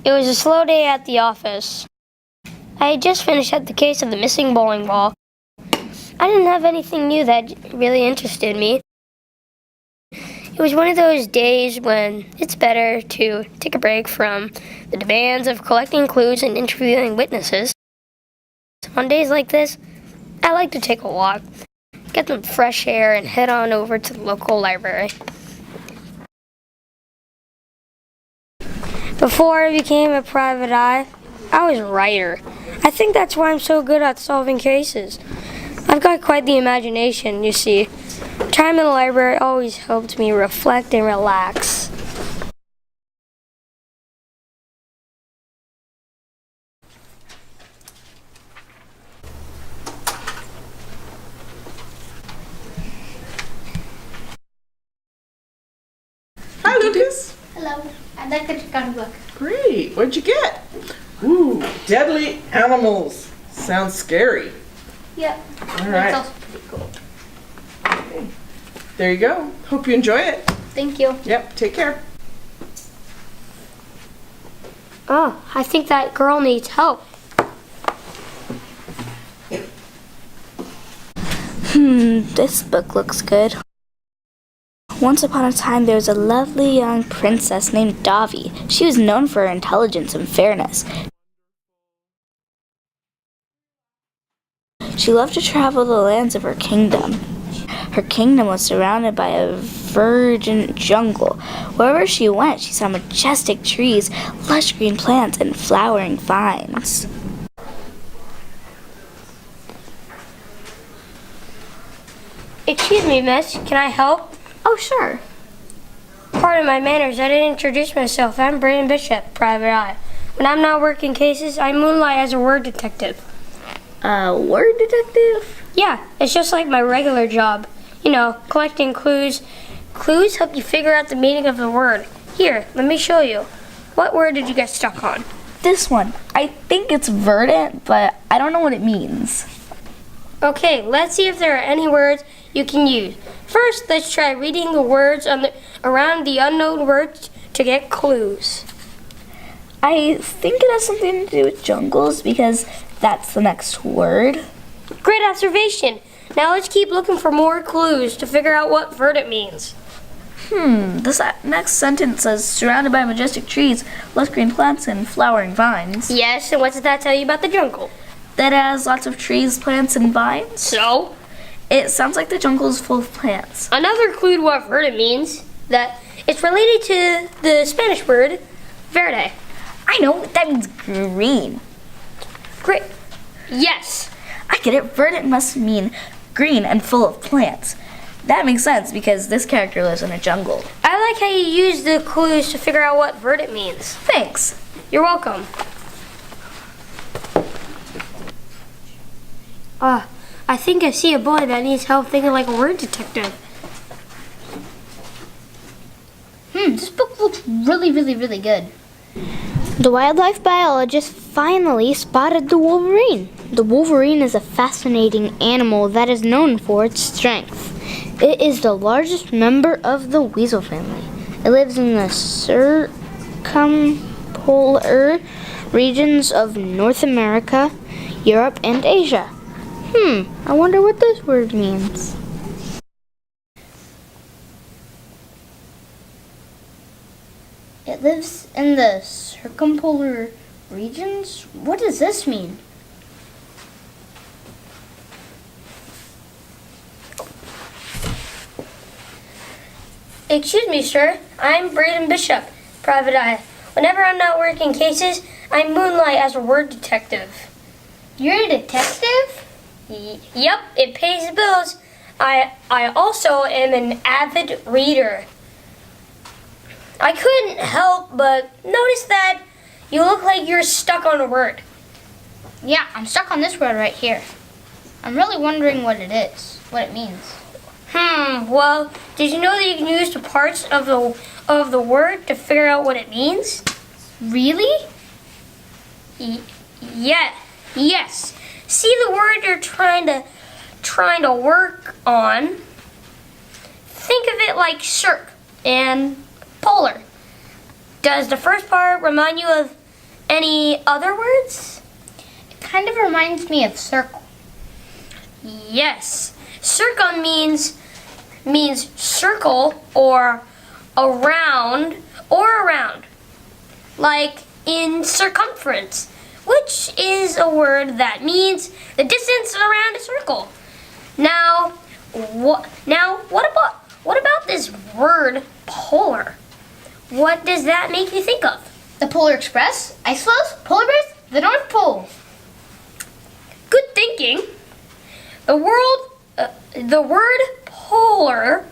It was a slow day at the office. I had just finished up the case of the missing bowling ball. I didn't have anything new that really interested me. It was one of those days when it's better to take a break from the demands of collecting clues and interviewing witnesses. On days like this, I like to take a walk, get some fresh air, and head on over to the local library. Before I became a private eye, I was a writer. I think that's why I'm so good at solving cases. I've got quite the imagination, you see. Time in the library always helped me reflect and relax. Hi, Lucas. Hello. I'd like to check out a book. Great. What'd you get? Ooh, deadly animals. Sounds scary. Yep. All right. That's also pretty cool. Okay. There you go. Hope you enjoy it. Thank you. Yep. Take care. Oh, I think that girl needs help. This book looks good. Once upon a time, there was a lovely young princess named Davi. She was known for her intelligence and fairness. She loved to travel the lands of her kingdom. Her kingdom was surrounded by a verdant jungle. Wherever she went, she saw majestic trees, lush green plants, and flowering vines. Excuse me, miss. Can I help? Oh, sure. Pardon my manners. I didn't introduce myself. I'm Braidyn Bishop, private eye. When I'm not working cases, I moonlight as a word detective. A word detective? Yeah, it's just like my regular job. You know, collecting clues. Clues help you figure out the meaning of the word. Here, let me show you. What word did you get stuck on? This one. I think it's verdant, but I don't know what it means. Okay, let's see if there are any words you can use. First, let's try reading the words around the unknown words to get clues. I think it has something to do with jungles because that's the next word. Great observation. Now let's keep looking for more clues to figure out what verdant means. This next sentence says, surrounded by majestic trees, lush green plants, and flowering vines. Yes, and what does that tell you about the jungle? That has lots of trees, plants, and vines. So? It sounds like the jungle is full of plants. Another clue to what verdant means, that it's related to the Spanish word verde. I know, that means green. Great. Yes. I get it. Verdant must mean green and full of plants. That makes sense because this character lives in a jungle. I like how you use the clues to figure out what verdant means. Thanks. You're welcome. I think I see a boy that needs help thinking like a word detective. This book looks really, really, really good. The wildlife biologist finally spotted the wolverine. The wolverine is a fascinating animal that is known for its strength. It is the largest member of the weasel family. It lives in the circumpolar regions of North America, Europe, and Asia. I wonder what this word means. It lives in the circumpolar regions? What does this mean? Excuse me, sir. I'm Braidyn Bishop, private eye. Whenever I'm not working cases, I moonlight as a word detective. You're a detective? Yep, it pays the bills. I also am an avid reader. I couldn't help but notice that you look like you're stuck on a word. Yeah, I'm stuck on this word right here. I'm really wondering what it is, what it means. Well, did you know that you can use the parts of the word to figure out what it means? Really? Yes. See the word you're trying to work on? Think of it like circ and polar. Does the first part remind you of Any other words? It kind of reminds me of circle. Yes. Circum means circle or around. Like in circumference, which is a word that means the distance around a circle. Now what about this word polar? What does that make you think of? The Polar Express, ice floes, polar bears, the North Pole. Good thinking. The word polar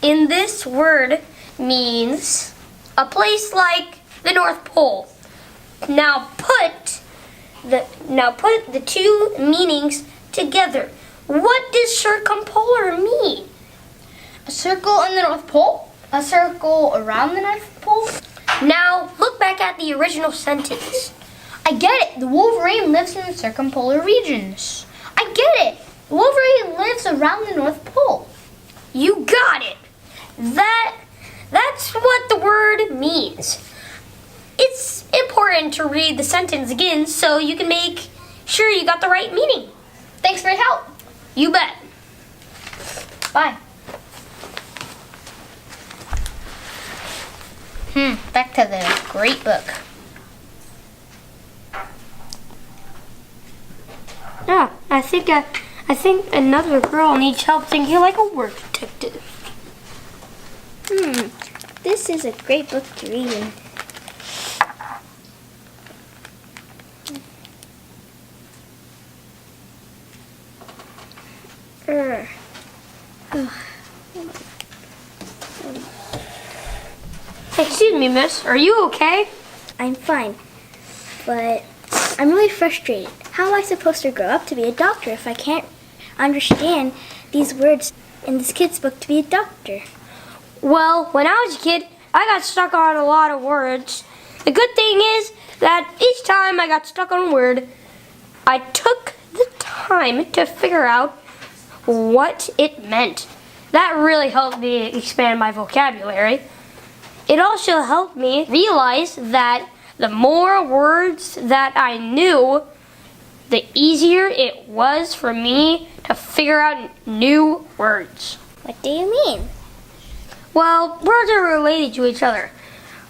in this word means a place like the North Pole. Now put the two meanings together. What does circumpolar mean? A circle in the North Pole, a circle around the North Pole. Now look back at the original sentence. I get it. The Wolverine lives in the circumpolar regions. I get it. The Wolverine lives around the North Pole. You got it. That's what the word means. It's important to read the sentence again so you can make sure you got the right meaning. Thanks for your help. You bet. Bye. Back to the great book. Yeah, I think another girl needs help thinking like a word detective. This is a great book to read in. Excuse me, miss. Are you okay? I'm fine, but I'm really frustrated. How am I supposed to grow up to be a doctor if I can't understand these words in this kid's book to be a doctor? Well, when I was a kid, I got stuck on a lot of words. The good thing is that each time I got stuck on a word, I took the time to figure out what it meant. That really helped me expand my vocabulary. It also helped me realize that the more words that I knew, the easier it was for me to figure out new words. What do you mean? Well, words are related to each other.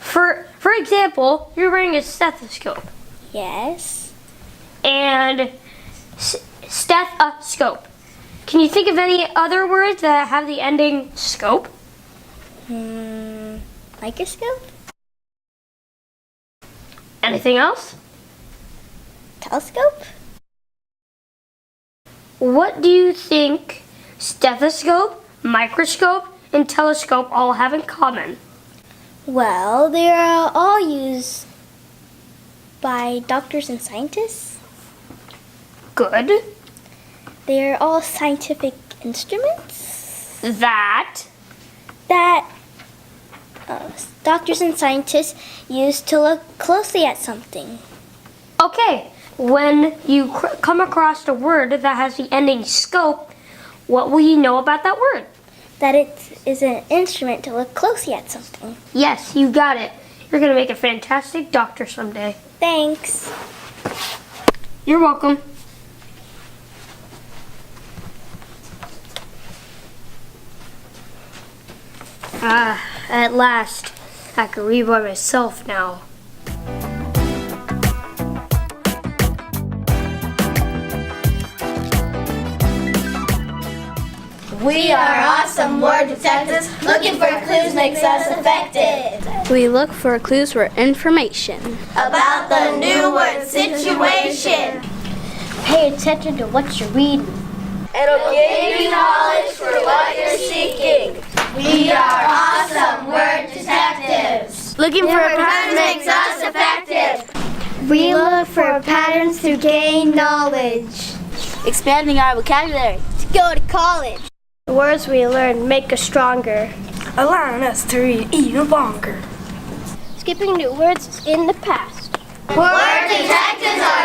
For example, you're wearing a stethoscope. Yes. And stethoscope. Can you think of any other words that have the ending scope? Microscope? Anything else? Telescope? What do you think stethoscope, microscope, and telescope all have in common? Well, they are all used by doctors and scientists. Good. They are all scientific instruments That. Doctors and scientists use to look closely at something. Okay, when you come across a word that has the ending scope, what will you know about that word? That it is an instrument to look closely at something. Yes, you got it. You're going to make a fantastic doctor someday. Thanks. You're welcome. At last, I can read by myself now. We are awesome word detectives. Looking for clues makes us effective. We look for clues for information. About the new word situation. Pay attention to what you're reading. It'll give you knowledge for what you're seeking. We are awesome word detectives. Looking for Clues makes us effective. We look for patterns to gain knowledge. Expanding our vocabulary. To go to college. The words we learn make us stronger, allowing us to read even longer. Skipping new words in the past. Word detectives are